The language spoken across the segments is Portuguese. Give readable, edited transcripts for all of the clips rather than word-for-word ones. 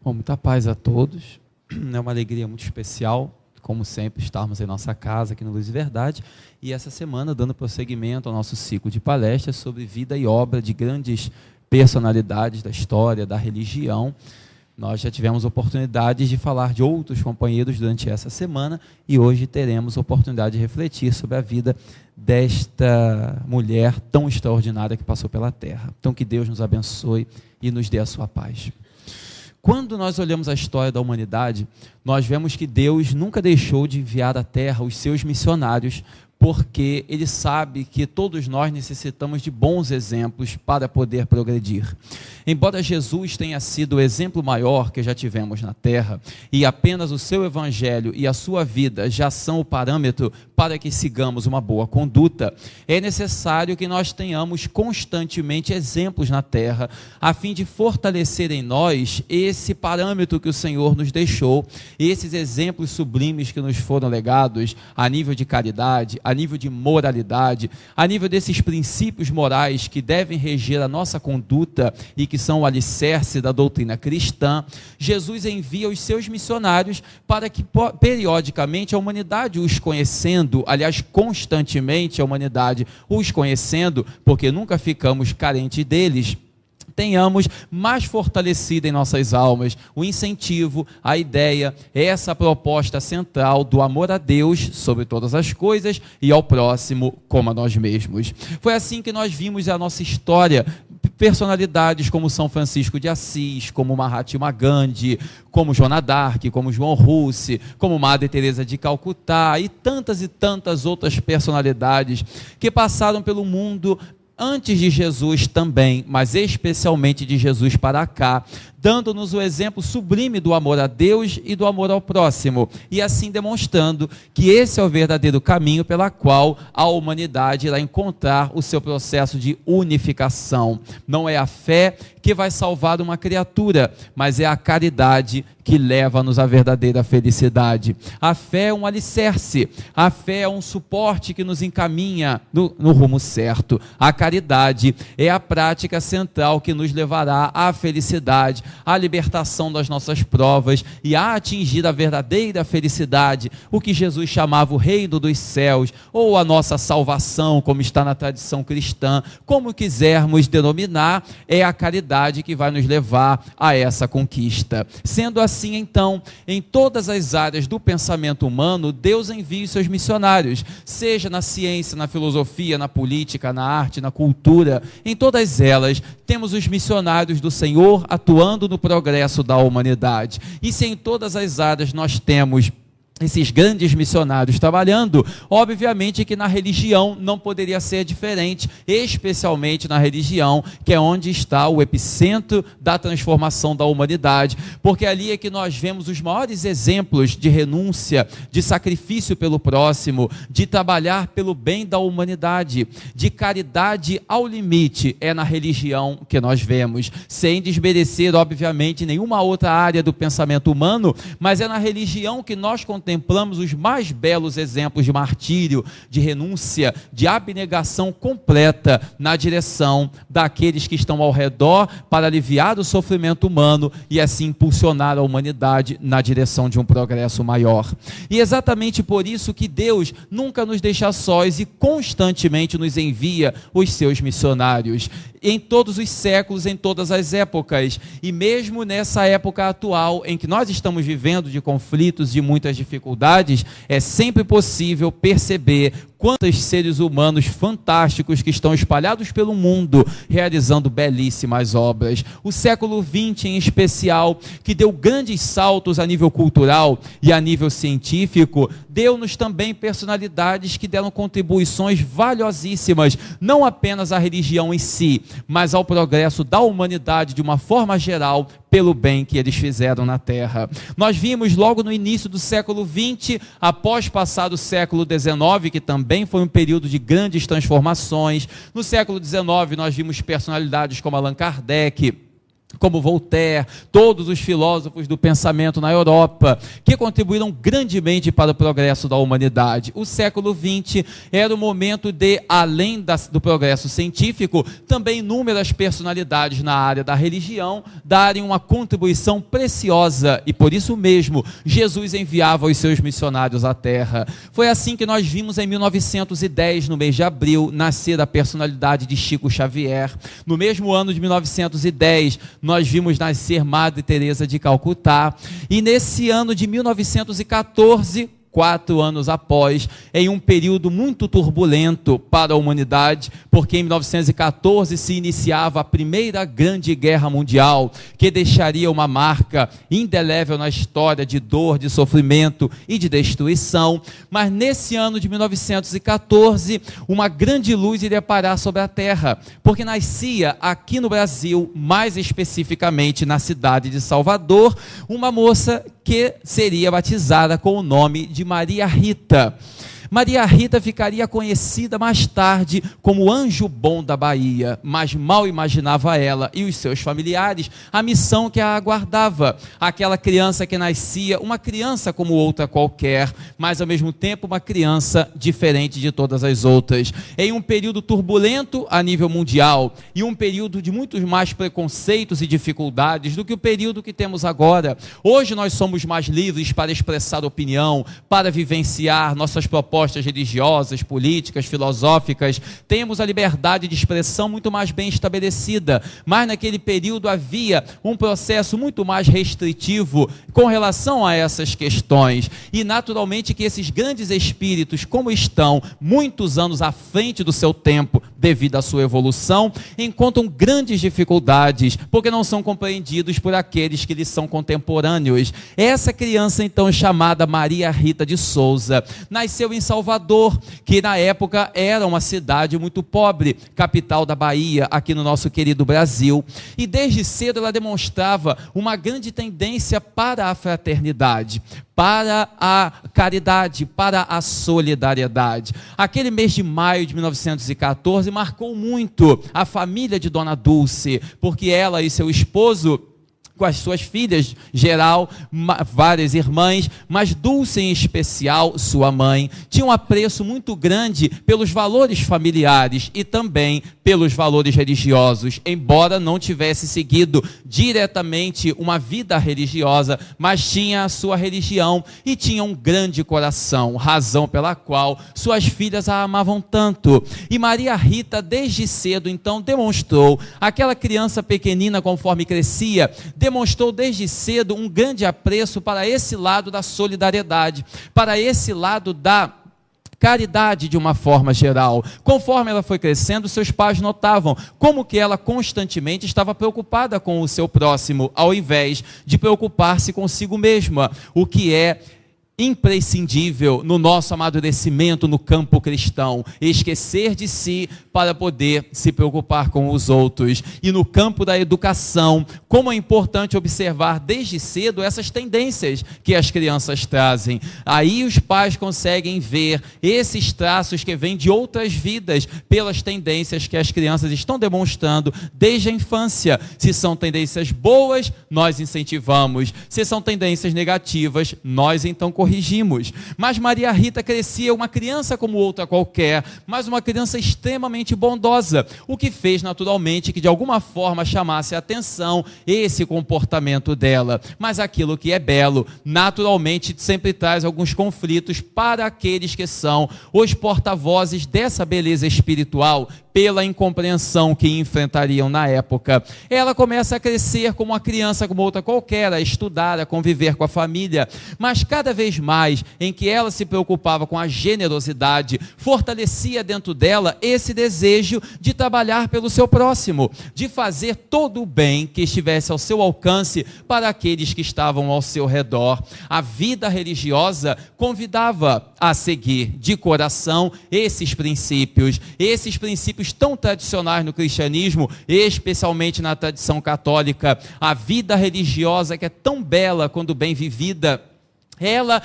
Bom, muita paz a todos. É uma alegria muito especial, como sempre, estarmos em nossa casa aqui no Luz e Verdade, e essa semana dando prosseguimento ao nosso ciclo de palestras sobre vida e obra de grandes personalidades da história, da religião. Nós já tivemos oportunidades de falar de outros companheiros durante essa semana e hoje teremos oportunidade de refletir sobre a vida desta mulher tão extraordinária que passou pela terra. Então que Deus nos abençoe e nos dê a sua paz. Quando nós olhamos a história da humanidade, nós vemos que Deus nunca deixou de enviar à terra os seus missionários, porque Ele sabe que todos nós necessitamos de bons exemplos para poder progredir. Embora Jesus tenha sido o exemplo maior que já tivemos na terra, e apenas o seu evangelho e a sua vida já são o parâmetro para que sigamos uma boa conduta, é necessário que nós tenhamos constantemente exemplos na terra, a fim de fortalecer em nós esse parâmetro que o Senhor nos deixou, esses exemplos sublimes que nos foram legados a nível de caridade, a nível de moralidade, a nível desses princípios morais que devem reger a nossa conduta e que são o alicerce da doutrina cristã. Jesus envia os seus missionários para que periodicamente a humanidade os conhecendo, aliás, constantemente a humanidade os conhecendo, porque nunca ficamos carentes deles, tenhamos mais fortalecido em nossas almas o incentivo, a ideia, essa proposta central do amor a Deus sobre todas as coisas e ao próximo como a nós mesmos. Foi assim que nós vimos a nossa história, personalidades como São Francisco de Assis, como Mahatma Gandhi, como Joana d'Arc, como João Russe, como Madre Teresa de Calcutá e tantas outras personalidades que passaram pelo mundo antes de Jesus também, mas especialmente de Jesus para cá, dando-nos o exemplo sublime do amor a Deus e do amor ao próximo, e assim demonstrando que esse é o verdadeiro caminho pela qual a humanidade irá encontrar o seu processo de unificação. Não é a fé que vai salvar uma criatura, mas é a caridade que leva-nos à verdadeira felicidade. A fé é um alicerce, a fé é um suporte que nos encaminha no rumo certo. A caridade é a prática central que nos levará à felicidade, à libertação das nossas provas e a atingir a verdadeira felicidade, o que Jesus chamava o reino dos céus, ou a nossa salvação, como está na tradição cristã, como quisermos denominar, é a caridade que vai nos levar a essa conquista. Sendo assim, então, em todas as áreas do pensamento humano, Deus envia os seus missionários, seja na ciência, na filosofia, na política, na arte, na cultura, em todas elas, temos os missionários do Senhor atuando no progresso da humanidade. E se em todas as áreas nós temos esses grandes missionários trabalhando, obviamente que na religião não poderia ser diferente, especialmente na religião, que é onde está o epicentro da transformação da humanidade, porque ali é que nós vemos os maiores exemplos de renúncia, de sacrifício pelo próximo, de trabalhar pelo bem da humanidade, de caridade ao limite, é na religião que nós vemos, sem desmerecer, obviamente, nenhuma outra área do pensamento humano, mas é na religião que nós contemplamos os mais belos exemplos de martírio, de renúncia, de abnegação completa na direção daqueles que estão ao redor para aliviar o sofrimento humano e assim impulsionar a humanidade na direção de um progresso maior. E exatamente por isso que Deus nunca nos deixa sós e constantemente nos envia os seus missionários, em todos os séculos, em todas as épocas, e mesmo nessa época atual em que nós estamos vivendo de conflitos e muitas dificuldades, é sempre possível perceber quantos seres humanos fantásticos que estão espalhados pelo mundo, realizando belíssimas obras. O século XX em especial, que deu grandes saltos a nível cultural e a nível científico, deu-nos também personalidades que deram contribuições valiosíssimas, não apenas à religião em si, mas ao progresso da humanidade de uma forma geral, pelo bem que eles fizeram na Terra. Nós vimos logo no início do século XX, após passar o século XIX, que também foi um período de grandes transformações. No século XIX nós vimos personalidades como Allan Kardec, como Voltaire, todos os filósofos do pensamento na Europa, que contribuíram grandemente para o progresso da humanidade. O século XX era o momento de, além do progresso científico, também inúmeras personalidades na área da religião darem uma contribuição preciosa, e por isso mesmo Jesus enviava os seus missionários à Terra. Foi assim que nós vimos em 1910, no mês de abril, nascer a personalidade de Chico Xavier. No mesmo ano de 1910, nós vimos nascer Madre Teresa de Calcutá, e nesse ano de 1914, 4 anos após, em um período muito turbulento para a humanidade, porque em 1914 se iniciava a Primeira Grande Guerra Mundial, que deixaria uma marca indelével na história de dor, de sofrimento e de destruição. Mas nesse ano de 1914, uma grande luz iria parar sobre a terra, porque nascia aqui no Brasil, mais especificamente na cidade de Salvador, uma moça que seria batizada com o nome de Maria Rita. Maria Rita ficaria conhecida mais tarde como Anjo Bom da Bahia, mas mal imaginava ela e os seus familiares a missão que a aguardava. Aquela criança que nascia, uma criança como outra qualquer, mas ao mesmo tempo uma criança diferente de todas as outras. Em um período turbulento a nível mundial e um período de muitos mais preconceitos e dificuldades do que o período que temos agora. Hoje nós somos mais livres para expressar opinião, para vivenciar nossas propostas religiosas, políticas, filosóficas, temos a liberdade de expressão muito mais bem estabelecida, mas naquele período havia um processo muito mais restritivo com relação a essas questões, e naturalmente que esses grandes espíritos, como estão muitos anos à frente do seu tempo, devido à sua evolução, encontram grandes dificuldades, porque não são compreendidos por aqueles que lhes são contemporâneos. Essa criança então chamada Maria Rita de Souza, nasceu em Salvador, que na época era uma cidade muito pobre, capital da Bahia, aqui no nosso querido Brasil, e desde cedo ela demonstrava uma grande tendência para a fraternidade, para a caridade, para a solidariedade. Aquele mês de maio de 1914 marcou muito a família de Dona Dulce, porque ela e seu esposo, com as suas filhas, geral, várias irmãs, mas Dulce em especial, sua mãe, tinha um apreço muito grande pelos valores familiares e também pelos valores religiosos, embora não tivesse seguido diretamente uma vida religiosa, mas tinha a sua religião e tinha um grande coração, razão pela qual suas filhas a amavam tanto. E Maria Rita, desde cedo, então, demonstrou, aquela criança pequenina, conforme crescia, demonstrou desde cedo um grande apreço para esse lado da solidariedade, para esse lado da caridade de uma forma geral. Conforme ela foi crescendo, seus pais notavam como que ela constantemente estava preocupada com o seu próximo, ao invés de preocupar-se consigo mesma, o que é imprescindível no nosso amadurecimento no campo cristão, esquecer de si para poder se preocupar com os outros. E no campo da educação, como é importante observar desde cedo essas tendências que as crianças trazem. Aí os pais conseguem ver esses traços que vêm de outras vidas pelas tendências que as crianças estão demonstrando desde a infância. Se são tendências boas, nós incentivamos. Se são tendências negativas, nós então corrigimos. Mas Maria Rita crescia uma criança como outra qualquer, mas uma criança extremamente bondosa, o que fez naturalmente que de alguma forma chamasse a atenção esse comportamento dela. Mas aquilo que é belo, naturalmente sempre traz alguns conflitos para aqueles que são os porta-vozes dessa beleza espiritual, pela incompreensão que enfrentariam na época. Ela começa a crescer como uma criança como outra qualquer, a estudar, a conviver com a família, mas cada vez mais em que ela se preocupava com a generosidade, fortalecia dentro dela esse desejo de trabalhar pelo seu próximo, de fazer todo o bem que estivesse ao seu alcance para aqueles que estavam ao seu redor. A vida religiosa convidava a seguir de coração esses princípios tão tradicionais no cristianismo, especialmente na tradição católica. A vida religiosa, que é tão bela quando bem vivida, ela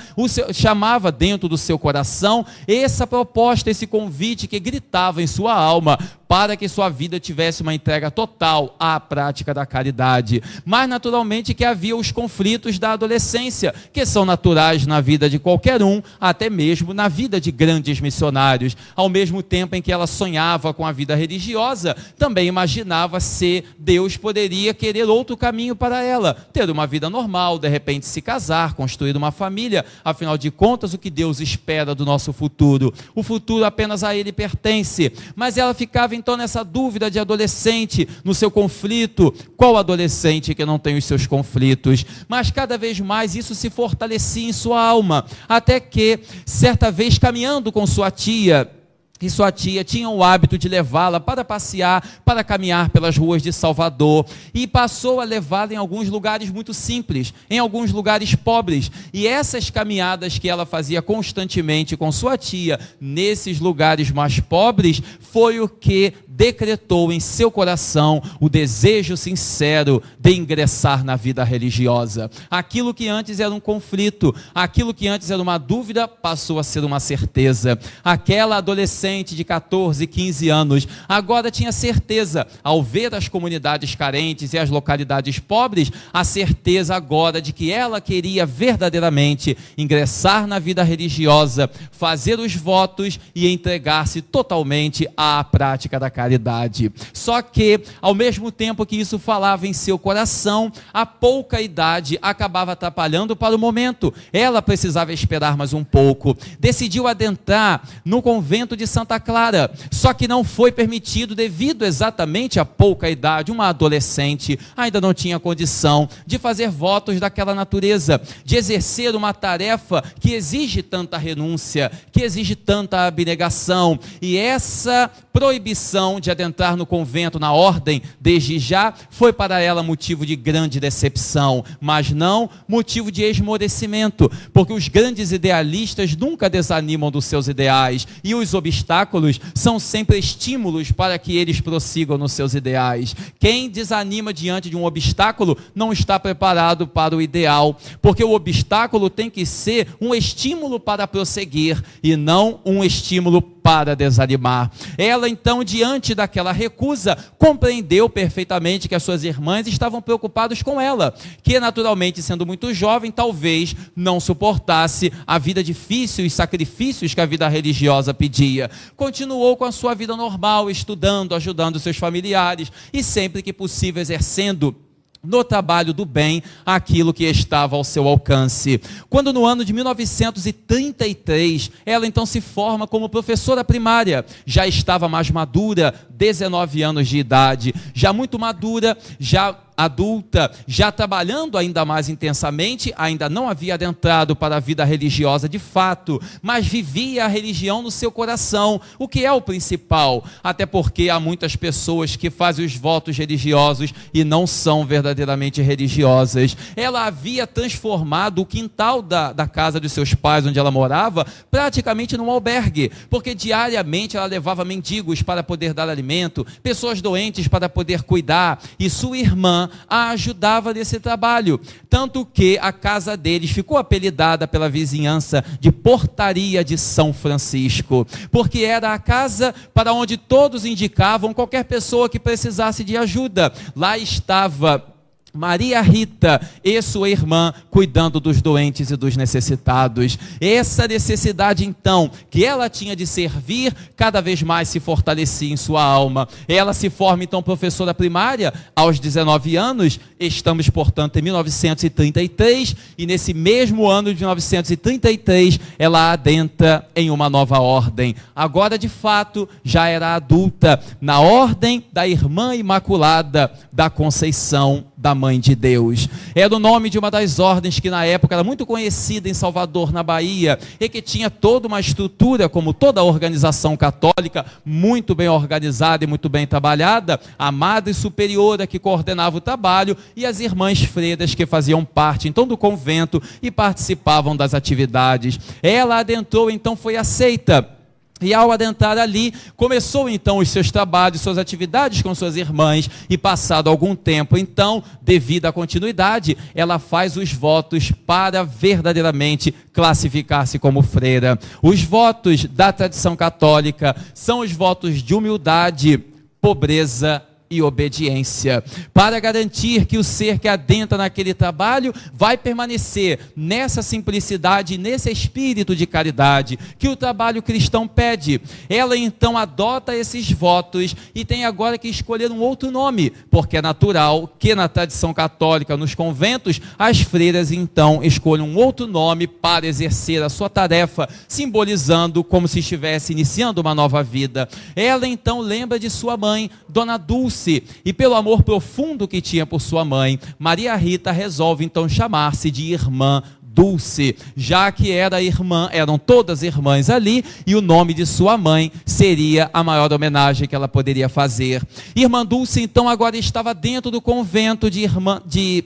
chamava dentro do seu coração essa proposta, esse convite que gritava em sua alma, para que sua vida tivesse uma entrega total à prática da caridade. Mas naturalmente que havia os conflitos da adolescência, que são naturais na vida de qualquer um, até mesmo na vida de grandes missionários. Ao mesmo tempo em que ela sonhava com a vida religiosa, também imaginava se Deus poderia querer outro caminho para ela, ter uma vida normal, de repente se casar, construir uma família. Afinal de contas, o que Deus espera do nosso futuro? O futuro apenas a Ele pertence. Mas ela ficava então nessa dúvida de adolescente, no seu conflito. Qual adolescente que não tem os seus conflitos? Mas cada vez mais isso se fortalecia em sua alma, até que certa vez, caminhando com sua tia, e sua tia tinha o hábito de levá-la para passear, para caminhar pelas ruas de Salvador, e passou a levá-la em alguns lugares muito simples, em alguns lugares pobres, e essas caminhadas que ela fazia constantemente com sua tia, nesses lugares mais pobres, foi o que decretou em seu coração o desejo sincero de ingressar na vida religiosa. Aquilo que antes era um conflito, aquilo que antes era uma dúvida, passou a ser uma certeza. Aquela adolescente de 14, 15 anos, agora tinha certeza, ao ver as comunidades carentes e as localidades pobres, a certeza agora de que ela queria verdadeiramente ingressar na vida religiosa, fazer os votos e entregar-se totalmente à prática da caridade. Só que, ao mesmo tempo que isso falava em seu coração, a pouca idade acabava atrapalhando para o momento. Ela precisava esperar mais um pouco. Decidiu adentrar no convento de Santa Clara, só que não foi permitido devido exatamente à pouca idade. Uma adolescente ainda não tinha condição de fazer votos daquela natureza, de exercer uma tarefa que exige tanta renúncia, que exige tanta abnegação, e essa proibição de adentrar no convento, na ordem, desde já, foi para ela motivo de grande decepção, mas não motivo de esmorecimento, porque os grandes idealistas nunca desanimam dos seus ideais, e os obstáculos são sempre estímulos para que eles prossigam nos seus ideais. Quem desanima diante de um obstáculo não está preparado para o ideal, porque o obstáculo tem que ser um estímulo para prosseguir, e não um estímulo para desanimar. Ela então, diante daquela recusa, compreendeu perfeitamente que as suas irmãs estavam preocupadas com ela, que naturalmente, sendo muito jovem, talvez não suportasse a vida difícil e sacrifícios que a vida religiosa pedia. Continuou com a sua vida normal, estudando, ajudando seus familiares e sempre que possível exercendo no trabalho do bem aquilo que estava ao seu alcance. Quando no ano de 1933, ela então se forma como professora primária, já estava mais madura, 19 anos de idade, já muito madura, já adulta, já trabalhando ainda mais intensamente, ainda não havia adentrado para a vida religiosa de fato, mas vivia a religião no seu coração, o que é o principal, até porque há muitas pessoas que fazem os votos religiosos e não são verdadeiramente religiosas. Ela havia transformado o quintal da casa dos seus pais, onde ela morava, praticamente num albergue, porque diariamente ela levava mendigos para poder dar alimento, pessoas doentes para poder cuidar, e sua irmã a ajudava nesse trabalho, tanto que a casa deles ficou apelidada pela vizinhança de Portaria de São Francisco, porque era a casa para onde todos indicavam qualquer pessoa que precisasse de ajuda. Lá estava Maria Rita e sua irmã cuidando dos doentes e dos necessitados. Essa necessidade então que ela tinha de servir cada vez mais se fortalecia em sua alma. Ela se forma então professora primária aos 19 anos, estamos portanto em 1933, e nesse mesmo ano de 1933 ela adentra em uma nova ordem. Agora de fato já era adulta, na ordem da Irmã Imaculada da Conceição da Mãe de Deus. Era o nome de uma das ordens que na época era muito conhecida em Salvador, na Bahia, e que tinha toda uma estrutura, como toda a organização católica, muito bem organizada e muito bem trabalhada, a Madre Superiora que coordenava o trabalho e as irmãs freiras que faziam parte então do convento e participavam das atividades. Ela adentrou, então foi aceita. E ao adentrar ali, começou então os seus trabalhos, suas atividades com suas irmãs, e passado algum tempo, então, devido à continuidade, ela faz os votos para verdadeiramente classificar-se como freira. Os votos da tradição católica são os votos de humildade, pobreza e obediência, para garantir que o ser que adentra naquele trabalho vai permanecer nessa simplicidade, nesse espírito de caridade que o trabalho cristão pede. Ela então adota esses votos e tem agora que escolher um outro nome, porque é natural que na tradição católica, nos conventos, as freiras então escolham um outro nome para exercer a sua tarefa, simbolizando como se estivesse iniciando uma nova vida. Ela então lembra de sua mãe, Dona Dulce, e pelo amor profundo que tinha por sua mãe, Maria Rita resolve então chamar-se de Irmã Dulce, já que eram todas irmãs ali, e o nome de sua mãe seria a maior homenagem que ela poderia fazer. Irmã Dulce então agora estava dentro do convento de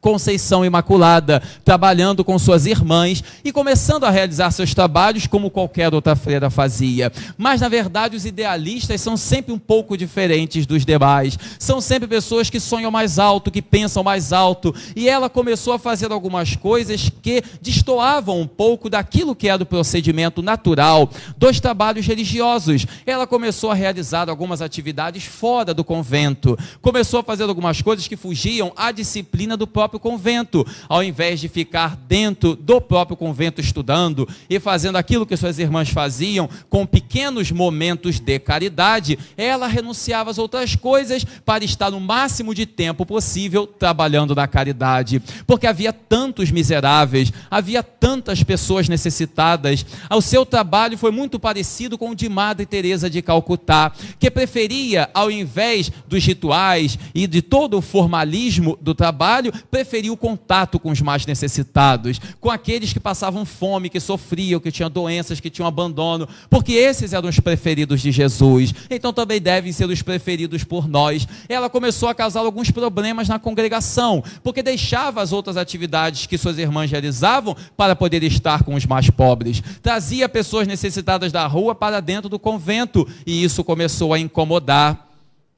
Conceição Imaculada, trabalhando com suas irmãs e começando a realizar seus trabalhos como qualquer outra freira fazia. Mas na verdade os idealistas são sempre um pouco diferentes dos demais, são sempre pessoas que sonham mais alto, que pensam mais alto, e ela começou a fazer algumas coisas que destoavam um pouco daquilo que era o procedimento natural dos trabalhos religiosos. Ela começou a realizar algumas atividades fora do convento, começou a fazer algumas coisas que fugiam à disciplina do próprio convento. Ao invés de ficar dentro do próprio convento estudando e fazendo aquilo que suas irmãs faziam com pequenos momentos de caridade, ela renunciava às outras coisas para estar no máximo de tempo possível trabalhando na caridade, porque havia tantos miseráveis, havia tantas pessoas necessitadas. O seu trabalho foi muito parecido com o de Madre Teresa de Calcutá, que preferia, ao invés dos rituais e de todo o formalismo do trabalho, preferia o contato com os mais necessitados, com aqueles que passavam fome, que sofriam, que tinham doenças, que tinham abandono, porque esses eram os preferidos de Jesus, então também devem ser os preferidos por nós. Ela começou a causar alguns problemas na congregação, porque deixava as outras atividades que suas irmãs realizavam para poder estar com os mais pobres, trazia pessoas necessitadas da rua para dentro do convento, e isso começou a incomodar.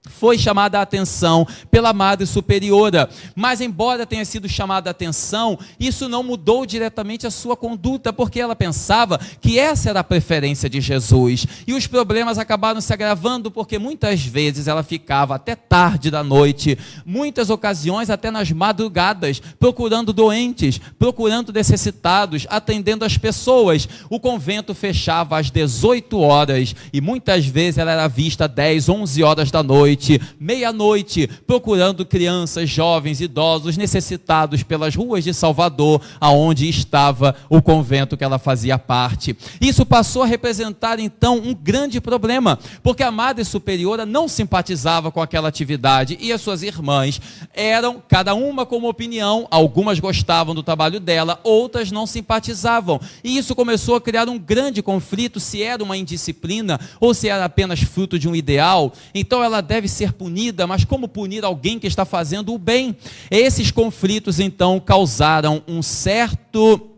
Foi chamada a atenção pela Madre Superiora, mas embora tenha sido chamada a atenção, isso não mudou diretamente a sua conduta, porque ela pensava que essa era a preferência de Jesus, e os problemas acabaram se agravando, porque muitas vezes ela ficava até tarde da noite, muitas ocasiões até nas madrugadas, procurando doentes, procurando necessitados, atendendo as pessoas. O convento fechava às 18 horas, e muitas vezes ela era vista às 10, 11 horas da noite, meia-noite, procurando crianças, jovens, idosos, necessitados pelas ruas de Salvador, aonde estava o convento que ela fazia parte. Isso passou a representar então um grande problema, porque a Madre Superiora não simpatizava com aquela atividade, e as suas irmãs eram, cada uma com uma opinião, algumas gostavam do trabalho dela, outras não simpatizavam, e isso começou a criar um grande conflito, se era uma indisciplina, ou se era apenas fruto de um ideal. Então ela deve ser punida, mas como punir alguém que está fazendo o bem? Esses conflitos então causaram um certo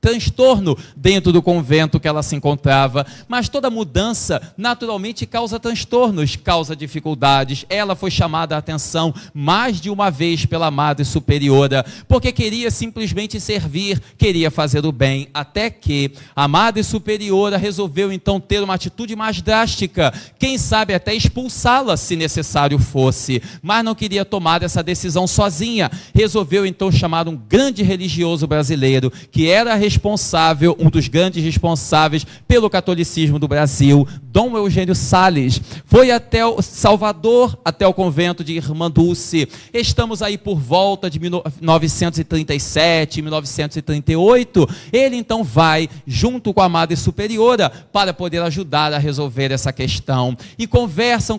transtorno dentro do convento que ela se encontrava, mas toda mudança naturalmente causa transtornos, causa dificuldades. Ela foi chamada a atenção mais de uma vez pela Madre Superiora, porque queria simplesmente servir, queria fazer o bem, até que a Madre Superiora resolveu então ter uma atitude mais drástica, quem sabe até expulsá-la se necessário fosse, mas não queria tomar essa decisão sozinha. Resolveu então chamar um grande religioso brasileiro, que era responsável, um dos grandes responsáveis pelo catolicismo do Brasil, Dom Eugênio Salles. Foi até Salvador, até o convento de Irmã Dulce. Estamos aí por volta de 1937, 1938. Ele então vai, junto com a Madre Superiora, para poder ajudar a resolver essa questão. E conversam,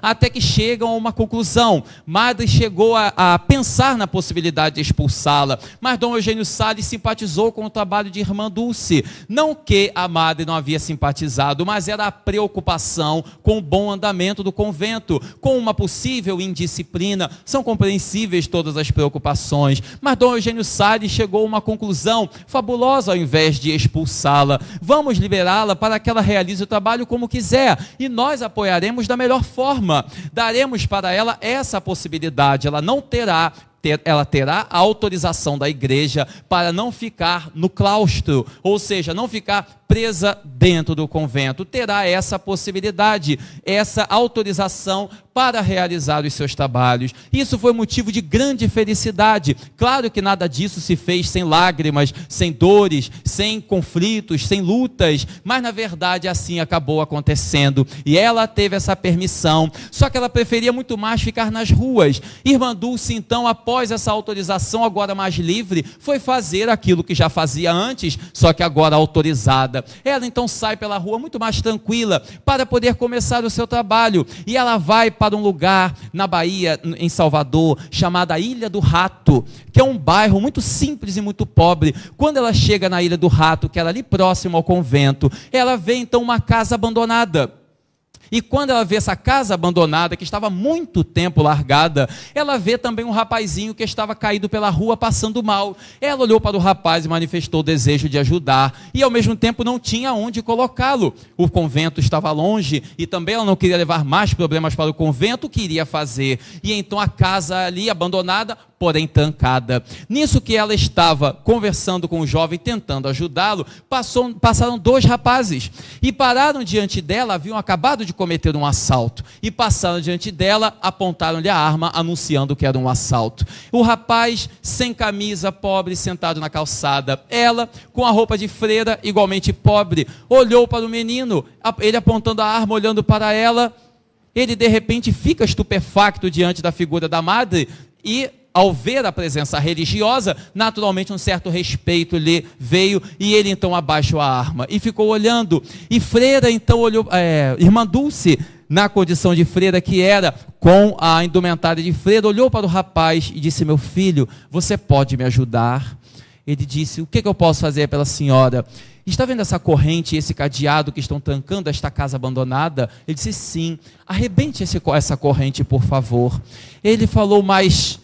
até que chegam a uma conclusão. Madre chegou a pensar na possibilidade de expulsá-la, mas Dom Eugênio Salles simpatizou simpatizou com o trabalho de irmã Dulce. Não que a madre não havia simpatizado, mas era a preocupação com o bom andamento do convento, com uma possível indisciplina. São compreensíveis todas as preocupações, mas Dom Eugênio Salles chegou a uma conclusão fabulosa. Ao invés de expulsá-la, vamos liberá-la para que ela realize o trabalho como quiser, e nós apoiaremos da melhor forma. Daremos para ela essa possibilidade. Ela terá a autorização da igreja para não ficar no claustro, ou seja, não ficar presa dentro do convento. Terá essa possibilidade, essa autorização para realizar os seus trabalhos. Isso foi motivo de grande felicidade. Claro que nada disso se fez sem lágrimas, sem dores, sem conflitos, sem lutas, mas na verdade assim acabou acontecendo, e ela teve essa permissão. Só que ela preferia muito mais ficar nas ruas. Irmã Dulce, então, após essa autorização, agora mais livre, foi fazer aquilo que já fazia antes, só que agora autorizada. Ela então sai pela rua muito mais tranquila para poder começar o seu trabalho, e ela vai para um lugar na Bahia, em Salvador, chamada Ilha do Rato, que é um bairro muito simples e muito pobre. Quando ela chega na Ilha do Rato, que era ali próximo ao convento, ela vê então uma casa abandonada. E quando ela vê essa casa abandonada, que estava há muito tempo largada, ela vê também um rapazinho que estava caído pela rua, passando mal. Ela olhou para o rapaz e manifestou o desejo de ajudar, e ao mesmo tempo não tinha onde colocá-lo. O convento estava longe, e também ela não queria levar mais problemas para o convento. O que iria fazer? E então a casa ali abandonada, porém trancada. Nisso que ela estava conversando com o jovem, tentando ajudá-lo, passaram dois rapazes, e pararam diante dela. Haviam acabado de cometer um assalto, e passaram diante dela, apontaram-lhe a arma, anunciando que era um assalto. O rapaz, sem camisa, pobre, sentado na calçada. Ela, com a roupa de freira, igualmente pobre, olhou para o menino, ele apontando a arma, olhando para ela. Ele de repente fica estupefacto diante da figura da madre, e ao ver a presença religiosa, naturalmente um certo respeito lhe veio, e ele então abaixou a arma e ficou olhando. E freira então olhou, irmã Dulce, na condição de freira que era, com a indumentária de freira, olhou para o rapaz e disse: meu filho, você pode me ajudar? Ele disse: o que eu posso fazer pela senhora? Está vendo essa corrente e esse cadeado que estão trancando esta casa abandonada? Ele disse: sim. Arrebente essa corrente, por favor. Ele falou: mas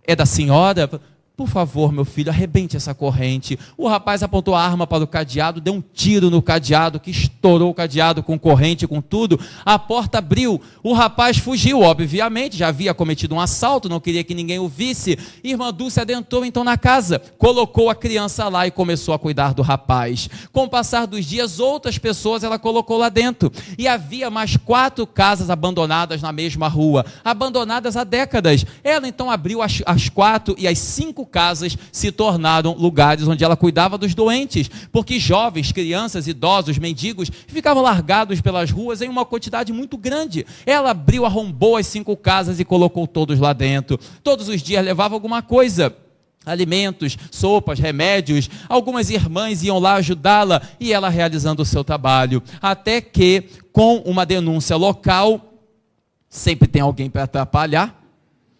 é da senhora? Por favor, meu filho, arrebente essa corrente. O rapaz apontou a arma para o cadeado, deu um tiro no cadeado, que estourou o cadeado com corrente, com tudo. A porta abriu, o rapaz fugiu, obviamente, já havia cometido um assalto, não queria que ninguém o visse. Irmã Dulce adentrou então na casa, colocou a criança lá e começou a cuidar do rapaz. Com o passar dos dias, outras pessoas ela colocou lá dentro, e havia mais 4 casas abandonadas na mesma rua, abandonadas há décadas. Ela então abriu as 4, e as 5 casas se tornaram lugares onde ela cuidava dos doentes, porque jovens, crianças, idosos, mendigos ficavam largados pelas ruas em uma quantidade muito grande. Ela abriu, arrombou as 5 casas e colocou todos lá dentro. Todos os dias levava alguma coisa, alimentos, sopas, remédios. Algumas irmãs iam lá ajudá-la, e ela realizando o seu trabalho, até que, com uma denúncia local, sempre tem alguém para atrapalhar,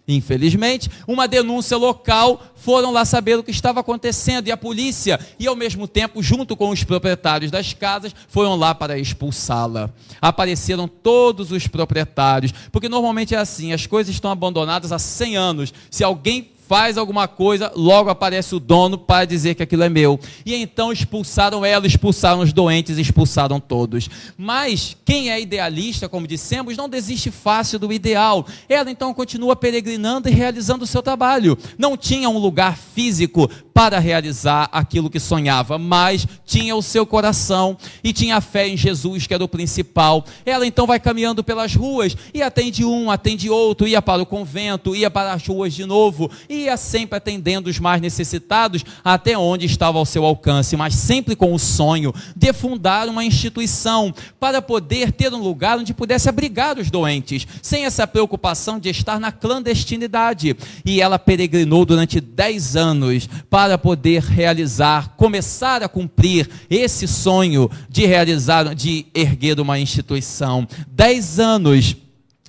infelizmente, uma denúncia local, foram lá saber o que estava acontecendo, e a polícia, e ao mesmo tempo, junto com os proprietários das casas, foram lá para expulsá-la. Apareceram todos os proprietários, porque normalmente é assim, as coisas estão abandonadas há 100 anos, se alguém faz alguma coisa, logo aparece o dono para dizer que aquilo é meu. E então expulsaram ela, expulsaram os doentes, expulsaram todos. Mas quem é idealista, como dissemos, não desiste fácil do ideal. Ela então continua peregrinando e realizando o seu trabalho. Não tinha um lugar físico para realizar aquilo que sonhava, mas tinha o seu coração e tinha fé em Jesus, que era o principal. Ela então vai caminhando pelas ruas e atende um, atende outro, ia para o convento, ia para as ruas de novo, ia sempre atendendo os mais necessitados até onde estava ao seu alcance, mas sempre com o sonho de fundar uma instituição para poder ter um lugar onde pudesse abrigar os doentes, sem essa preocupação de estar na clandestinidade. E ela peregrinou durante 10 anos para poder realizar, começar a cumprir esse sonho de realizar, de erguer uma instituição. 10 anos.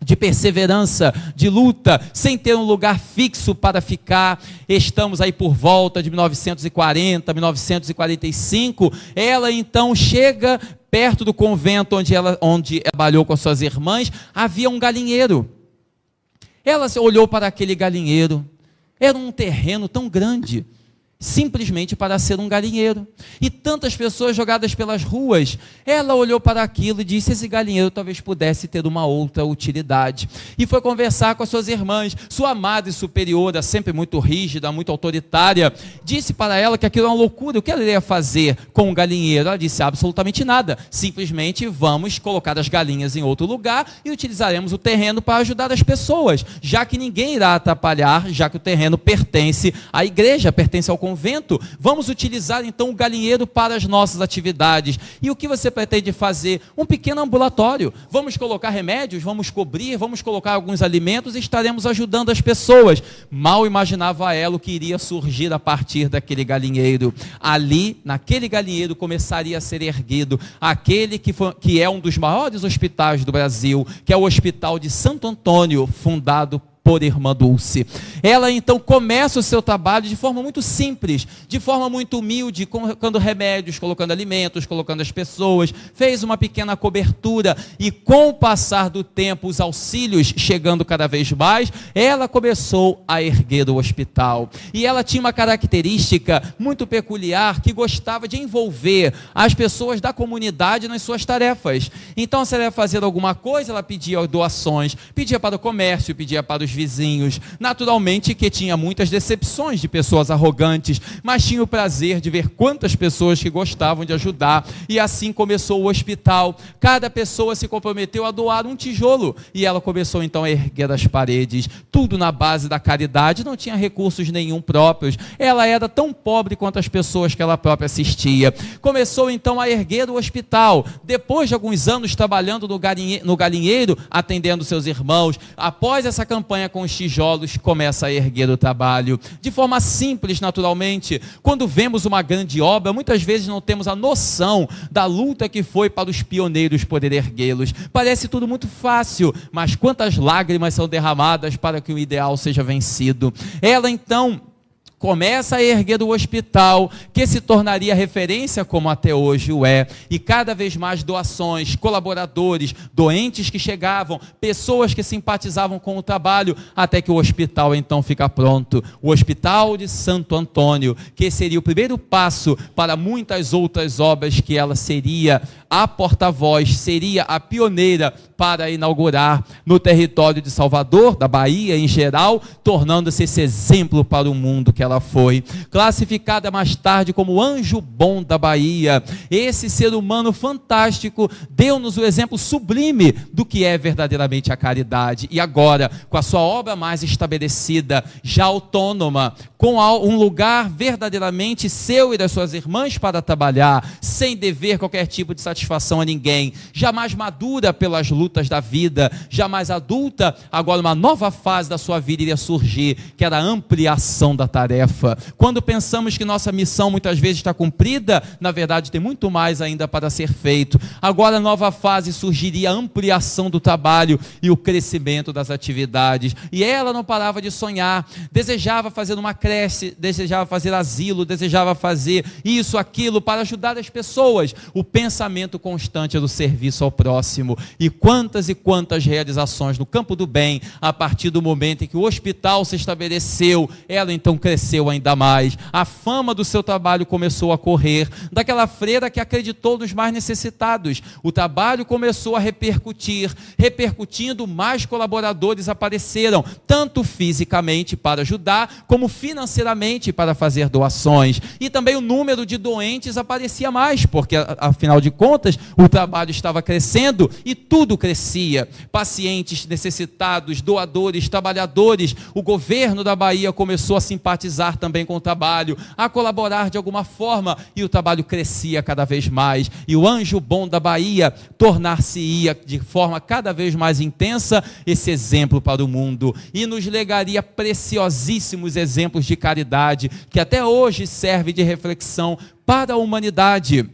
de perseverança, de luta, sem ter um lugar fixo para ficar. Estamos aí por volta de 1940, 1945, ela então chega perto do convento onde trabalhou com as suas irmãs, havia um galinheiro. Ela olhou para aquele galinheiro, era um terreno tão grande, simplesmente para ser um galinheiro, e tantas pessoas jogadas pelas ruas. Ela olhou para aquilo e disse: esse galinheiro talvez pudesse ter uma outra utilidade, e foi conversar com as suas irmãs. Sua madre superiora, sempre muito rígida, muito autoritária, disse para ela que aquilo era uma loucura. O que ela iria fazer com um galinheiro? Ela disse: absolutamente nada, simplesmente vamos colocar as galinhas em outro lugar e utilizaremos o terreno para ajudar as pessoas, já que ninguém irá atrapalhar, já que o terreno pertence à igreja, pertence ao convento. Vamos utilizar então o galinheiro para as nossas atividades. E o que você pretende fazer? Um pequeno ambulatório. Vamos colocar remédios, vamos cobrir, vamos colocar alguns alimentos e estaremos ajudando as pessoas. Mal imaginava ela o que iria surgir a partir daquele galinheiro. Ali, naquele galinheiro, começaria a ser erguido aquele que é um dos maiores hospitais do Brasil, que é o Hospital de Santo Antônio, fundado por Irmã Dulce. Ela então começa o seu trabalho de forma muito simples, de forma muito humilde, colocando remédios, colocando alimentos, colocando as pessoas, fez uma pequena cobertura, e com o passar do tempo, os auxílios chegando cada vez mais, ela começou a erguer o hospital. E ela tinha uma característica muito peculiar, que gostava de envolver as pessoas da comunidade nas suas tarefas. Então, se ela ia fazer alguma coisa, ela pedia doações, pedia para o comércio, pedia para os vizinhos. Naturalmente que tinha muitas decepções de pessoas arrogantes, mas tinha o prazer de ver quantas pessoas que gostavam de ajudar, e assim começou o hospital. Cada pessoa se comprometeu a doar um tijolo, e ela começou então a erguer as paredes, tudo na base da caridade. Não tinha recursos nenhum próprios, ela era tão pobre quanto as pessoas que ela própria assistia. Começou então a erguer o hospital, depois de alguns anos trabalhando no galinheiro, atendendo seus irmãos. Após essa campanha com os tijolos, começa a erguer o trabalho, de forma simples, naturalmente. Quando vemos uma grande obra, muitas vezes não temos a noção da luta que foi para os pioneiros poder erguê-los. Parece tudo muito fácil, mas quantas lágrimas são derramadas para que o ideal seja vencido. Ela então começa a erguer o hospital, que se tornaria referência como até hoje o é, e cada vez mais doações, colaboradores, doentes que chegavam, pessoas que simpatizavam com o trabalho, até que o hospital então fica pronto. O Hospital de Santo Antônio, que seria o primeiro passo para muitas outras obras, que ela seria a porta-voz, seria a pioneira para inaugurar no território de Salvador, da Bahia em geral, tornando-se esse exemplo para o mundo que ela foi. Classificada mais tarde como o anjo bom da Bahia, esse ser humano fantástico deu-nos o exemplo sublime do que é verdadeiramente a caridade. E agora, com a sua obra mais estabelecida, já autônoma, com um lugar verdadeiramente seu e das suas irmãs para trabalhar, sem dever qualquer tipo de satisfação a ninguém, jamais madura pelas lutas da vida, jamais adulta, agora uma nova fase da sua vida iria surgir, que era a ampliação da tarefa. Quando pensamos que nossa missão muitas vezes está cumprida, na verdade tem muito mais ainda para ser feito. Agora a nova fase surgiria, a ampliação do trabalho e o crescimento das atividades. E ela não parava de sonhar, desejava fazer uma creche, desejava fazer asilo, desejava fazer isso, aquilo, para ajudar as pessoas. O pensamento constante do serviço ao próximo. E quantas realizações no campo do bem, a partir do momento em que o hospital se estabeleceu, ela então cresceu ainda mais. A fama do seu trabalho começou a correr, daquela freira que acreditou nos mais necessitados. O trabalho começou a repercutir, repercutindo, mais colaboradores apareceram, tanto fisicamente para ajudar, como financeiramente para fazer doações. E também o número de doentes aparecia mais, porque afinal de contas, o trabalho estava crescendo e tudo crescia. Pacientes necessitados, doadores, trabalhadores. O governo da Bahia começou a simpatizar também com o trabalho, a colaborar de alguma forma, e o trabalho crescia cada vez mais. E o anjo bom da Bahia tornar-se-ia de forma cada vez mais intensa esse exemplo para o mundo, e nos legaria preciosíssimos exemplos de caridade, que até hoje serve de reflexão para a humanidade.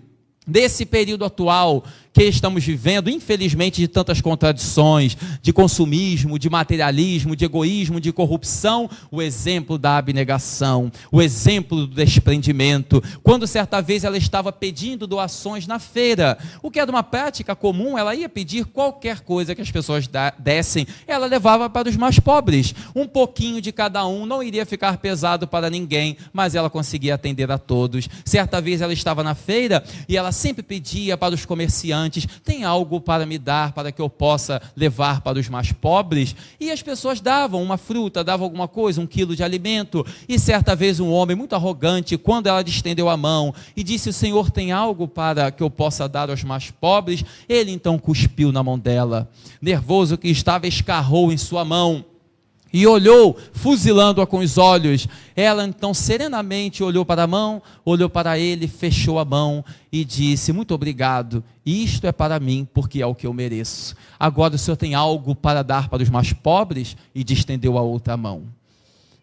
Desse período atual, que estamos vivendo, infelizmente, de tantas contradições, de consumismo, de materialismo, de egoísmo, de corrupção, o exemplo da abnegação, o exemplo do desprendimento. Quando certa vez ela estava pedindo doações na feira, o que era uma prática comum, ela ia pedir qualquer coisa que as pessoas dessem, ela levava para os mais pobres, um pouquinho de cada um, não iria ficar pesado para ninguém, mas ela conseguia atender a todos. Certa vez ela estava na feira e ela sempre pedia para os comerciantes: tem algo para me dar, para que eu possa levar para os mais pobres? E as pessoas davam uma fruta, davam alguma coisa, 1 quilo de alimento. E certa vez um homem muito arrogante, quando ela estendeu a mão e disse: o Senhor tem algo para que eu possa dar aos mais pobres? Ele então cuspiu na mão dela, nervoso que estava, escarrou em sua mão e olhou, fuzilando-a com os olhos. Ela então serenamente olhou para a mão, olhou para ele, fechou a mão e disse: muito obrigado, isto é para mim, porque é o que eu mereço. Agora o Senhor tem algo para dar para os mais pobres? E distendeu a outra mão.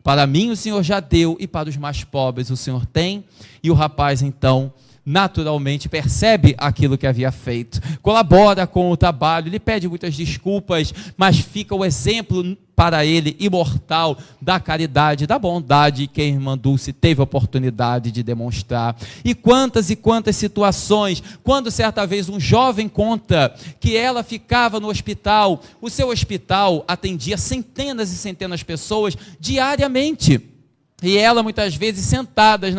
Para mim o Senhor já deu, e para os mais pobres o Senhor tem. E o rapaz então naturalmente percebe aquilo que havia feito, colabora com o trabalho, lhe pede muitas desculpas, mas fica o exemplo para ele imortal da caridade, da bondade que a irmã Dulce teve a oportunidade de demonstrar. E quantas situações, quando certa vez um jovem conta que ela ficava no hospital, o seu hospital atendia centenas e centenas de pessoas diariamente. E ela muitas vezes sentada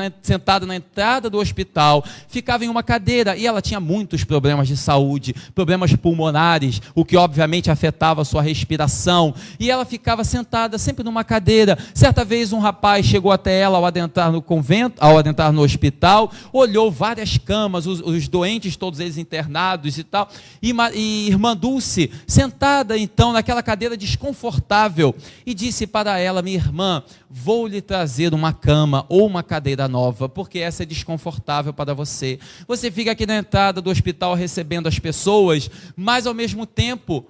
na entrada do hospital, ficava em uma cadeira, e ela tinha muitos problemas de saúde, problemas pulmonares, o que obviamente afetava a sua respiração, e ela ficava sentada sempre numa cadeira. Certa vez um rapaz chegou até ela ao adentrar no convento, ao adentrar no hospital, olhou várias camas, os doentes todos eles internados e tal, e irmã Dulce sentada então naquela cadeira desconfortável, e disse para ela: minha irmã, vou lhe trazer uma cama ou uma cadeira nova, porque essa é desconfortável para você. Você fica aqui na entrada do hospital recebendo as pessoas, mas ao mesmo tempo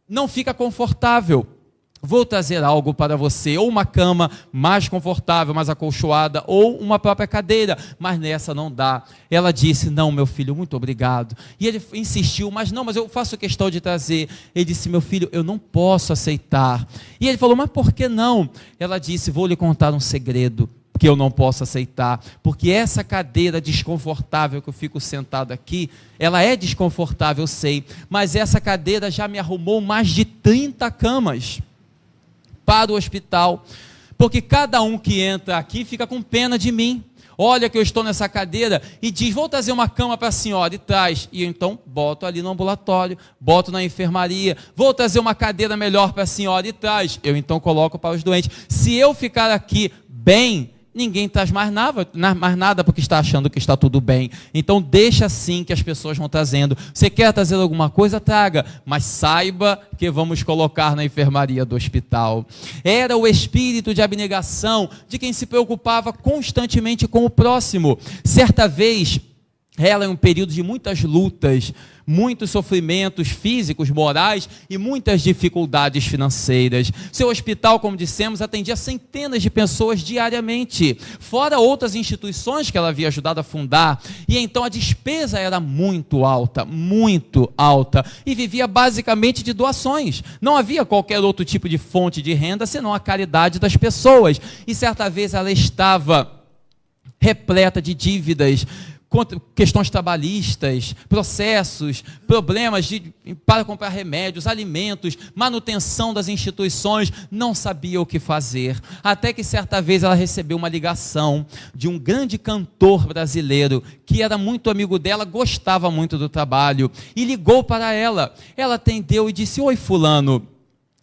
não fica confortável. Vou trazer algo para você, ou uma cama mais confortável, mais acolchoada, ou uma própria cadeira, mas nessa não dá. Ela disse: não, meu filho, muito obrigado. E ele insistiu: mas eu faço questão de trazer. Ele disse: meu filho, eu não posso aceitar. E ele falou: mas por que não? Ela disse: vou lhe contar um segredo que eu não posso aceitar, porque essa cadeira desconfortável que eu fico sentado aqui, ela é desconfortável, eu sei, mas essa cadeira já me arrumou mais de 30 camas para o hospital, porque cada um que entra aqui fica com pena de mim. Olha que eu estou nessa cadeira e diz: vou trazer uma cama para a senhora, e traz. E eu então boto ali no ambulatório, boto na enfermaria. Vou trazer uma cadeira melhor para a senhora, e traz. Eu então coloco para os doentes. Se eu ficar aqui bem, ninguém traz mais nada, porque está achando que está tudo bem. Então deixa assim que as pessoas vão trazendo. Você quer trazer alguma coisa? Traga, mas saiba que vamos colocar na enfermaria do hospital. Era o espírito de abnegação de quem se preocupava constantemente com o próximo. Certa vez, ela, em um período de muitas lutas, muitos sofrimentos físicos, morais e muitas dificuldades financeiras. Seu hospital, como dissemos, atendia centenas de pessoas diariamente, fora outras instituições que ela havia ajudado a fundar, e então a despesa era muito alta, e vivia basicamente de doações. Não havia qualquer outro tipo de fonte de renda senão a caridade das pessoas. E certa vez ela estava repleta de dívidas, questões trabalhistas, processos, problemas para comprar remédios, alimentos, manutenção das instituições, não sabia o que fazer. Até que certa vez ela recebeu uma ligação de um grande cantor brasileiro, que era muito amigo dela, gostava muito do trabalho, e ligou para ela. Ela atendeu e disse: oi fulano,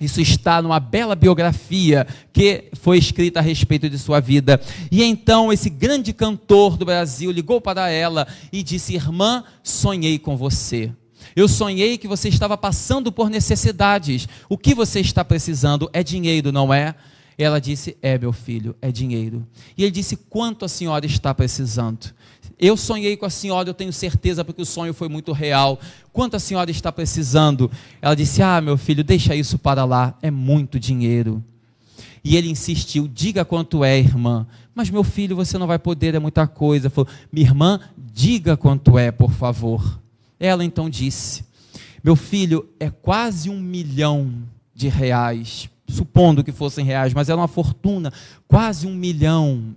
isso está numa bela biografia que foi escrita a respeito de sua vida. E então esse grande cantor do Brasil ligou para ela e disse: irmã, sonhei com você. Eu sonhei que você estava passando por necessidades. O que você está precisando é dinheiro, não é? Ela disse: é, meu filho, é dinheiro. E ele disse: quanto a senhora está precisando? Eu sonhei com a senhora, eu tenho certeza, porque o sonho foi muito real. Quanto a senhora está precisando? Ela disse: ah, meu filho, deixa isso para lá, é muito dinheiro. E ele insistiu: diga quanto é, irmã. Mas meu filho, você não vai poder, é muita coisa. Falou: minha irmã, diga quanto é, por favor. Ela então disse: meu filho, é quase R$1 milhão, supondo que fossem reais, mas era uma fortuna, quase 1 milhão.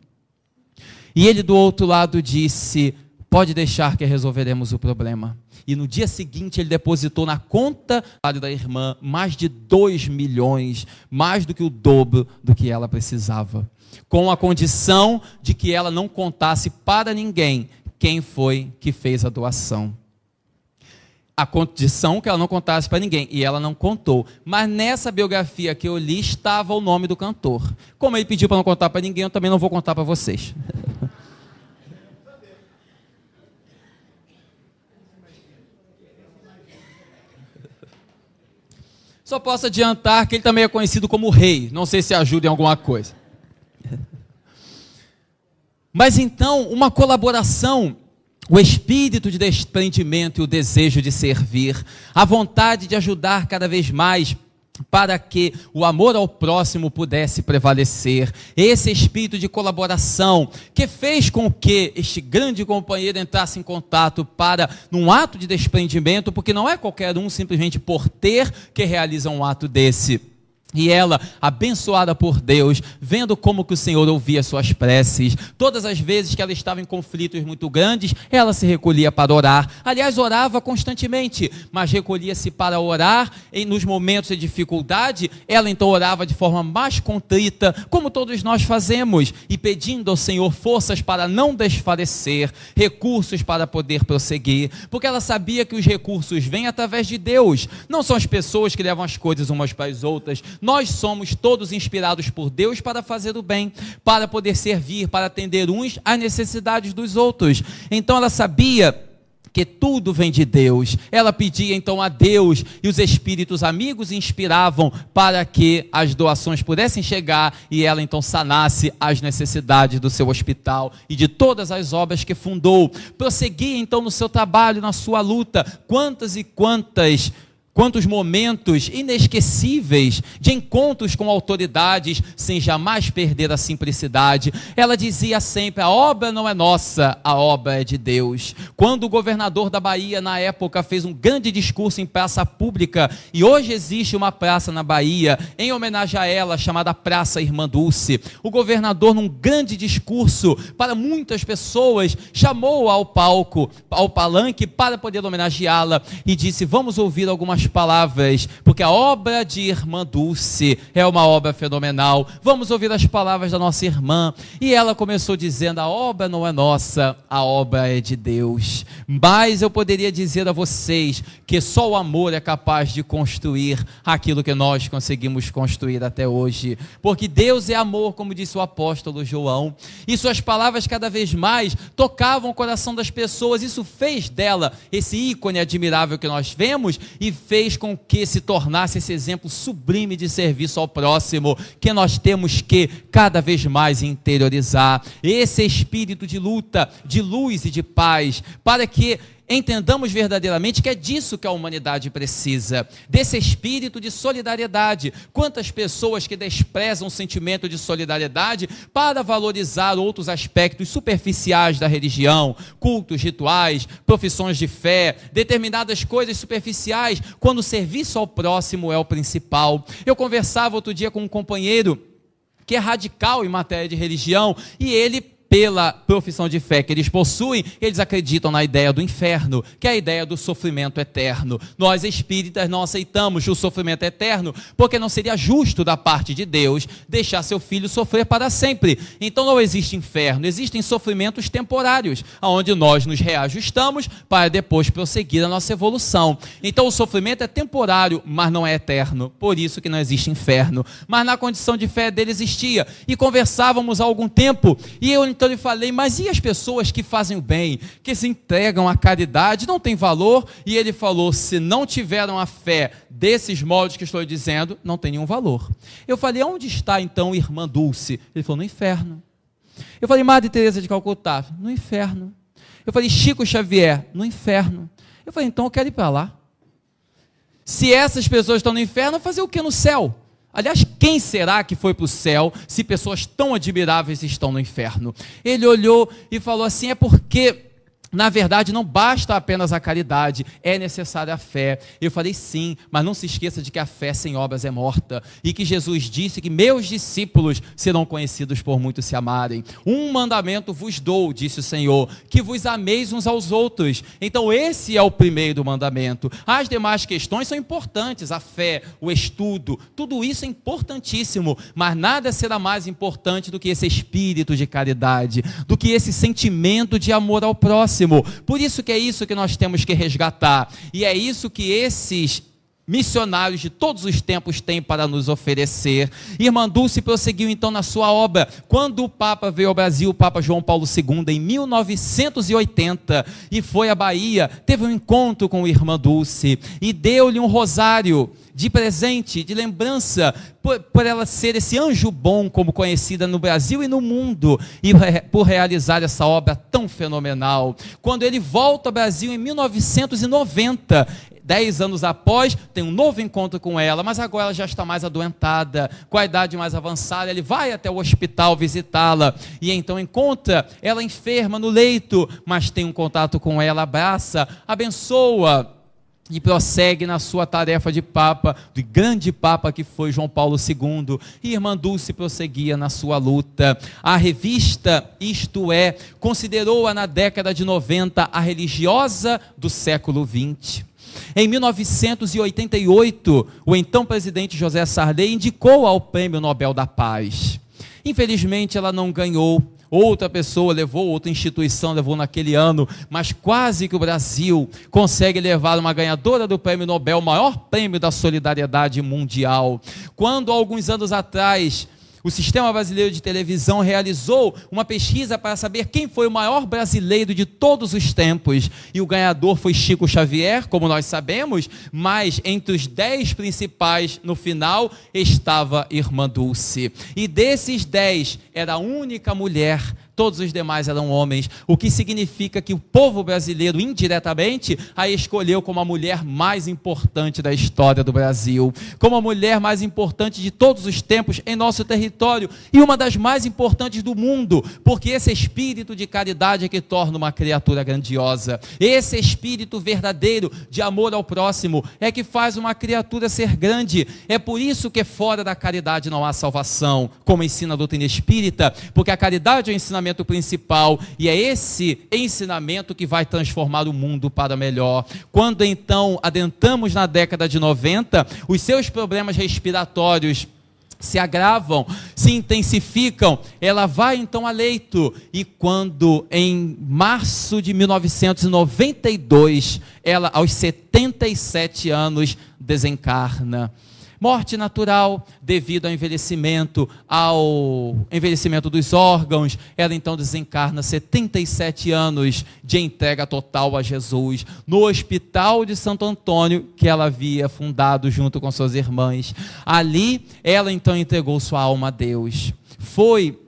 E ele do outro lado disse: pode deixar que resolveremos o problema. E no dia seguinte ele depositou na conta da irmã mais de 2 milhões, mais do que o dobro do que ela precisava, com a condição de que ela não contasse para ninguém quem foi que fez a doação. A condição que ela não contasse para ninguém, e ela não contou. Mas nessa biografia que eu li estava o nome do cantor. Como ele pediu para não contar para ninguém, eu também não vou contar para vocês. Só posso adiantar que ele também é conhecido como rei. Não sei se ajuda em alguma coisa. Mas então, uma colaboração, o espírito de desprendimento e o desejo de servir, a vontade de ajudar cada vez mais, para que o amor ao próximo pudesse prevalecer, esse espírito de colaboração que fez com que este grande companheiro entrasse em contato para, num ato de desprendimento, porque não é qualquer um simplesmente por ter que realiza um ato desse. E ela, abençoada por Deus, vendo como que o Senhor ouvia suas preces, todas as vezes que ela estava em conflitos muito grandes, ela se recolhia para orar. Aliás, orava constantemente, mas recolhia-se para orar e nos momentos de dificuldade, ela então orava de forma mais contrita, como todos nós fazemos, e pedindo ao Senhor forças para não desfalecer, recursos para poder prosseguir, porque ela sabia que os recursos vêm através de Deus, não são as pessoas que levam as coisas umas para as outras. Nós somos todos inspirados por Deus para fazer o bem, para poder servir, para atender uns às necessidades dos outros. Então ela sabia que tudo vem de Deus. Ela pedia então a Deus, e os espíritos amigos inspiravam para que as doações pudessem chegar e ela então sanasse as necessidades do seu hospital e de todas as obras que fundou. Prosseguia então no seu trabalho, na sua luta. Quantos momentos inesquecíveis de encontros com autoridades, sem jamais perder a simplicidade. Ela dizia sempre: a obra não é nossa, a obra é de Deus. Quando o governador da Bahia, na época, fez um grande discurso em praça pública, e hoje existe uma praça na Bahia, em homenagem a ela, chamada Praça Irmã Dulce, o governador, num grande discurso para muitas pessoas, chamou ao palco, ao palanque, para poder homenageá-la, e disse: vamos ouvir algumas palavras, porque a obra de Irmã Dulce é uma obra fenomenal. Vamos ouvir as palavras da nossa irmã. E ela começou dizendo: a obra não é nossa, a obra é de Deus. Mas eu poderia dizer a vocês que só o amor é capaz de construir aquilo que nós conseguimos construir até hoje, porque Deus é amor, como disse o apóstolo João, e suas palavras cada vez mais tocavam o coração das pessoas. Isso fez dela esse ícone admirável que nós vemos, e fez com que se tornasse esse exemplo sublime de serviço ao próximo, que nós temos que cada vez mais interiorizar, esse espírito de luta, de luz e de paz, para que entendamos verdadeiramente que é disso que a humanidade precisa, desse espírito de solidariedade. Quantas pessoas que desprezam o sentimento de solidariedade para valorizar outros aspectos superficiais da religião, cultos, rituais, profissões de fé, determinadas coisas superficiais, quando o serviço ao próximo é o principal. Eu conversava outro dia com um companheiro que é radical em matéria de religião, e ele, pela profissão de fé que eles possuem, eles acreditam na ideia do inferno, que é a ideia do sofrimento eterno. Nós espíritas não aceitamos o sofrimento eterno, porque não seria justo da parte de Deus deixar seu filho sofrer para sempre. Então não existe inferno, existem sofrimentos temporários, onde nós nos reajustamos para depois prosseguir a nossa evolução. Então o sofrimento é temporário, mas não é eterno, por isso que não existe inferno. Mas na condição de fé dele existia, e conversávamos há algum tempo, e eu então lhe falei: mas e as pessoas que fazem o bem, que se entregam à caridade, não tem valor? E ele falou: se não tiveram a fé desses moldes que estou dizendo, não tem nenhum valor. Eu falei: onde está então Irmã Dulce? Ele falou: no inferno. Eu falei: Madre Teresa de Calcutá? No inferno. Eu falei: Chico Xavier? No inferno. Eu falei: então eu quero ir para lá. Se essas pessoas estão no inferno, fazer o que no céu? Aliás, quem será que foi para o céu se pessoas tão admiráveis estão no inferno? Ele olhou e falou assim: é porque na verdade, não basta apenas a caridade, é necessária a fé. Eu falei sim, mas não se esqueça de que a fé sem obras é morta, e que Jesus disse que meus discípulos serão conhecidos por muitos se amarem. Um mandamento vos dou, disse o Senhor, que vos ameis uns aos outros. Então esse é o primeiro mandamento. As demais questões são importantes, a fé, o estudo, tudo isso é importantíssimo, mas nada será mais importante do que esse espírito de caridade, do que esse sentimento de amor ao próximo. Por isso que é isso que nós temos que resgatar, e é isso que esses missionários de todos os tempos têm para nos oferecer. Irmã Dulce prosseguiu então na sua obra. Quando o Papa veio ao Brasil, o Papa João Paulo II, em 1980, e foi à Bahia, teve um encontro com a Irmã Dulce, e deu-lhe um rosário de presente, de lembrança, por ela ser esse anjo bom, como conhecida no Brasil e no mundo, e por realizar essa obra tão fenomenal. Quando ele volta ao Brasil em 1990, 10 anos após, tem um novo encontro com ela, mas agora ela já está mais adoentada, com a idade mais avançada. Ele vai até o hospital visitá-la, e então encontra ela enferma no leito, mas tem um contato com ela, abraça, abençoa, e prossegue na sua tarefa de Papa, de grande Papa que foi João Paulo II, e Irmã Dulce prosseguia na sua luta. A revista Isto É considerou-a na década de 90 a religiosa do século XX. Em 1988, o então presidente José Sarney indicou ao Prêmio Nobel da Paz. Infelizmente ela não ganhou. Outra pessoa levou, outra instituição levou naquele ano, mas quase que o Brasil consegue levar uma ganhadora do Prêmio Nobel, o maior prêmio da solidariedade mundial. Quando, alguns anos atrás, o Sistema Brasileiro de Televisão realizou uma pesquisa para saber quem foi o maior brasileiro de todos os tempos, e o ganhador foi Chico Xavier, como nós sabemos, mas entre os 10 principais, no final, estava Irmã Dulce. E desses 10, era a única mulher, todos os demais eram homens, o que significa que o povo brasileiro, indiretamente, a escolheu como a mulher mais importante da história do Brasil, como a mulher mais importante de todos os tempos em nosso território, e uma das mais importantes do mundo, porque esse espírito de caridade é que torna uma criatura grandiosa. Esse espírito verdadeiro de amor ao próximo é que faz uma criatura ser grande. É por isso que fora da caridade não há salvação, como ensina a doutrina espírita, porque a caridade é o ensinamento principal, e é esse ensinamento que vai transformar o mundo para melhor. Quando então adentramos na década de 90, os seus problemas respiratórios se agravam, se intensificam, ela vai então a leito, e quando em março de 1992, ela aos 77 anos desencarna. Morte natural devido ao envelhecimento dos órgãos. Ela então desencarna 77 anos de entrega total a Jesus, no Hospital de Santo Antônio, que ela havia fundado junto com suas irmãs. Ali, ela então entregou sua alma a Deus. Foi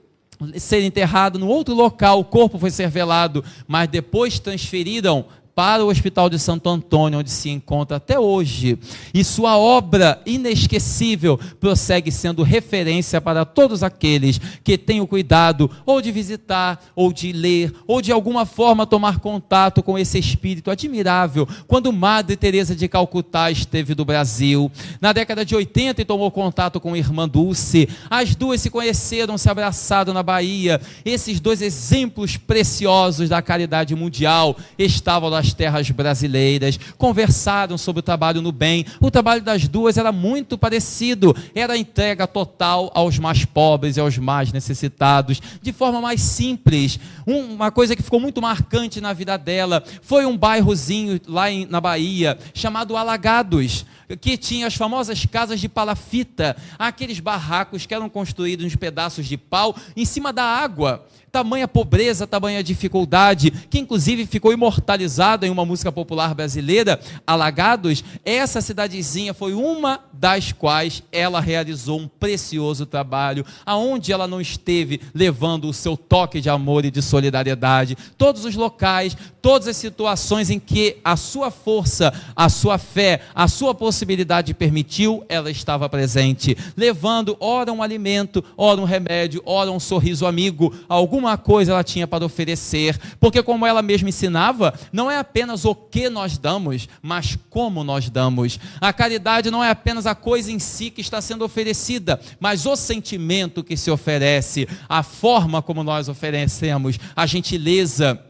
ser enterrado no outro local, o corpo foi ser velado, mas depois transferiram para o Hospital de Santo Antônio, onde se encontra até hoje, e sua obra inesquecível prossegue sendo referência para todos aqueles que têm o cuidado ou de visitar, ou de ler, ou de alguma forma tomar contato com esse espírito admirável. Quando Madre Teresa de Calcutá esteve no Brasil, na década de 80, e tomou contato com a Irmã Dulce, as duas se conheceram, se abraçaram na Bahia. Esses dois exemplos preciosos da caridade mundial estavam nas terras brasileiras, conversaram sobre o trabalho no bem. O trabalho das duas era muito parecido, era a entrega total aos mais pobres e aos mais necessitados, de forma mais simples. Uma coisa que ficou muito marcante na vida dela foi um bairrozinho lá na Bahia, chamado Alagados, que tinha as famosas casas de palafita, aqueles barracos que eram construídos em pedaços de pau em cima da água. Tamanha pobreza, tamanha dificuldade, que inclusive ficou imortalizado cantada em uma música popular brasileira, Alagados, essa cidadezinha foi uma das quais ela realizou um precioso trabalho, aonde ela não esteve levando o seu toque de amor e de solidariedade. Todos os locais, todas as situações em que a sua força, a sua fé, a sua possibilidade permitiu, ela estava presente, levando ora um alimento, ora um remédio, ora um sorriso amigo, alguma coisa ela tinha para oferecer, porque como ela mesma ensinava, não é apenas o que nós damos, mas como nós damos. A caridade não é apenas a coisa em si que está sendo oferecida, mas o sentimento que se oferece, a forma como nós oferecemos, a gentileza,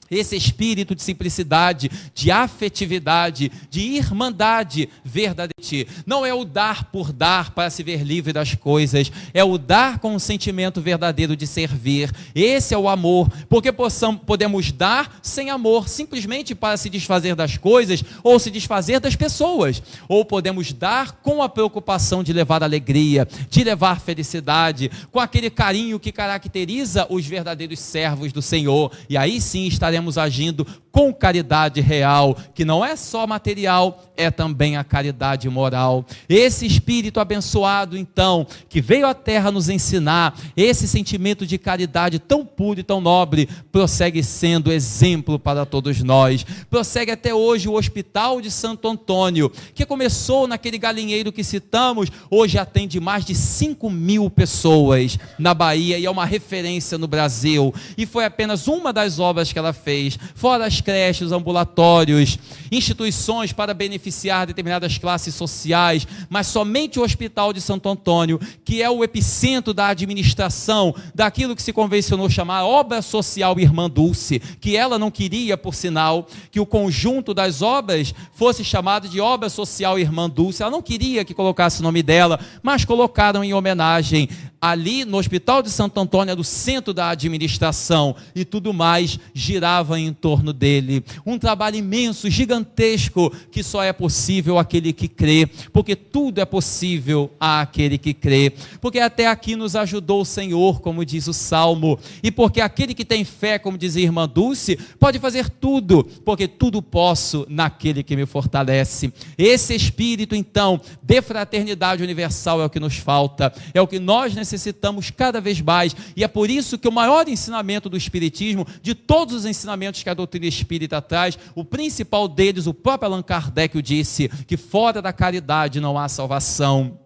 esse espírito de simplicidade, de afetividade, de irmandade verdadeira. Não é o dar por dar para se ver livre das coisas, é o dar com um sentimento verdadeiro de servir. Esse é o amor, porque podemos dar sem amor, simplesmente para se desfazer das coisas ou se desfazer das pessoas, ou podemos dar com a preocupação de levar alegria, de levar felicidade, com aquele carinho que caracteriza os verdadeiros servos do Senhor, e aí sim estaremos agindo com caridade real, que não é só material, é também a caridade moral. Esse espírito abençoado, então, que veio à terra nos ensinar, esse sentimento de caridade tão puro e tão nobre, prossegue sendo exemplo para todos nós. Prossegue até hoje o Hospital de Santo Antônio, que começou naquele galinheiro que citamos, hoje atende mais de 5.000 pessoas na Bahia e é uma referência no Brasil. E foi apenas uma das obras que ela fez, fora as creches, ambulatórios, instituições para beneficiar determinadas classes sociais, mas somente o Hospital de Santo Antônio, que é o epicentro da administração, daquilo que se convencionou chamar obra social Irmã Dulce, que ela não queria, por sinal, que o conjunto das obras fosse chamado de obra social Irmã Dulce. Ela não queria que colocasse o nome dela, mas colocaram em homenagem. Ali no Hospital de Santo Antônio era o centro da administração e tudo mais girava em torno dele. Um trabalho imenso, gigantesco, que só é possível àquele que crê, porque tudo é possível àquele que crê, porque até aqui nos ajudou o Senhor, como diz o Salmo, e porque aquele que tem fé, como dizia a Irmã Dulce, pode fazer tudo, porque tudo posso naquele que me fortalece. Esse espírito, então, de fraternidade universal é o que nos falta, é o que nós necessitamos cada vez mais, e é por isso que o maior ensinamento do Espiritismo, de todos os ensinamentos que a doutrina espírita traz, o principal deles, o próprio Allan Kardec o disse, que fora da caridade não há salvação.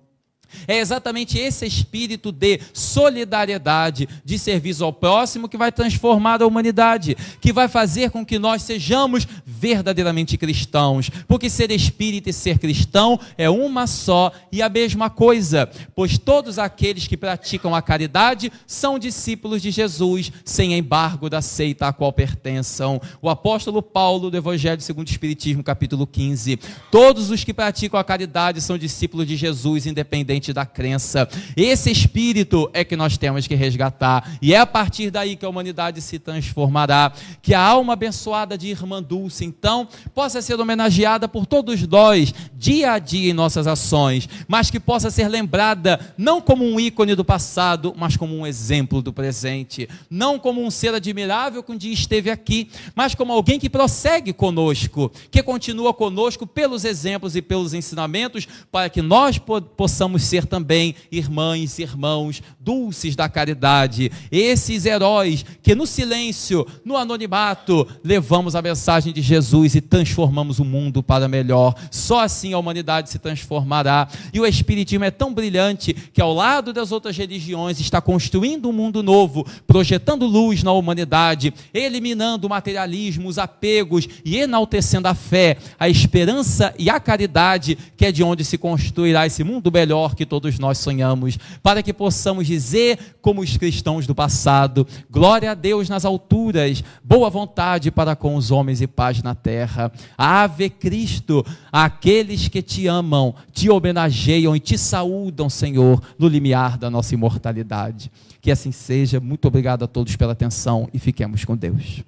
É exatamente esse espírito de solidariedade, de serviço ao próximo, que vai transformar a humanidade, que vai fazer com que nós sejamos verdadeiramente cristãos, porque ser espírita e ser cristão é uma só e a mesma coisa, pois todos aqueles que praticam a caridade são discípulos de Jesus, sem embargo da seita a qual pertençam. O apóstolo Paulo, do Evangelho segundo o Espiritismo, capítulo 15, todos os que praticam a caridade são discípulos de Jesus, independente da crença. Esse espírito é que nós temos que resgatar, e é a partir daí que a humanidade se transformará, que a alma abençoada de Irmã Dulce, então, possa ser homenageada por todos nós, dia a dia em nossas ações, mas que possa ser lembrada não como um ícone do passado, mas como um exemplo do presente, não como um ser admirável que um dia esteve aqui, mas como alguém que prossegue conosco, que continua conosco pelos exemplos e pelos ensinamentos, para que nós possamos ser também irmãs e irmãos dulces da caridade, esses heróis que no silêncio, no anonimato, levamos a mensagem de Jesus e transformamos o mundo para melhor. Só assim a humanidade se transformará, e o Espiritismo é tão brilhante que ao lado das outras religiões está construindo um mundo novo, projetando luz na humanidade, eliminando o materialismo, os apegos e enaltecendo a fé, a esperança e a caridade, que é de onde se construirá esse mundo melhor que todos nós sonhamos, para que possamos dizer, como os cristãos do passado: glória a Deus nas alturas, boa vontade para com os homens e paz na terra. Ave Cristo, aqueles que te amam, te homenageiam e te saúdam, Senhor, no limiar da nossa imortalidade. Que assim seja. Muito obrigado a todos pela atenção e fiquemos com Deus.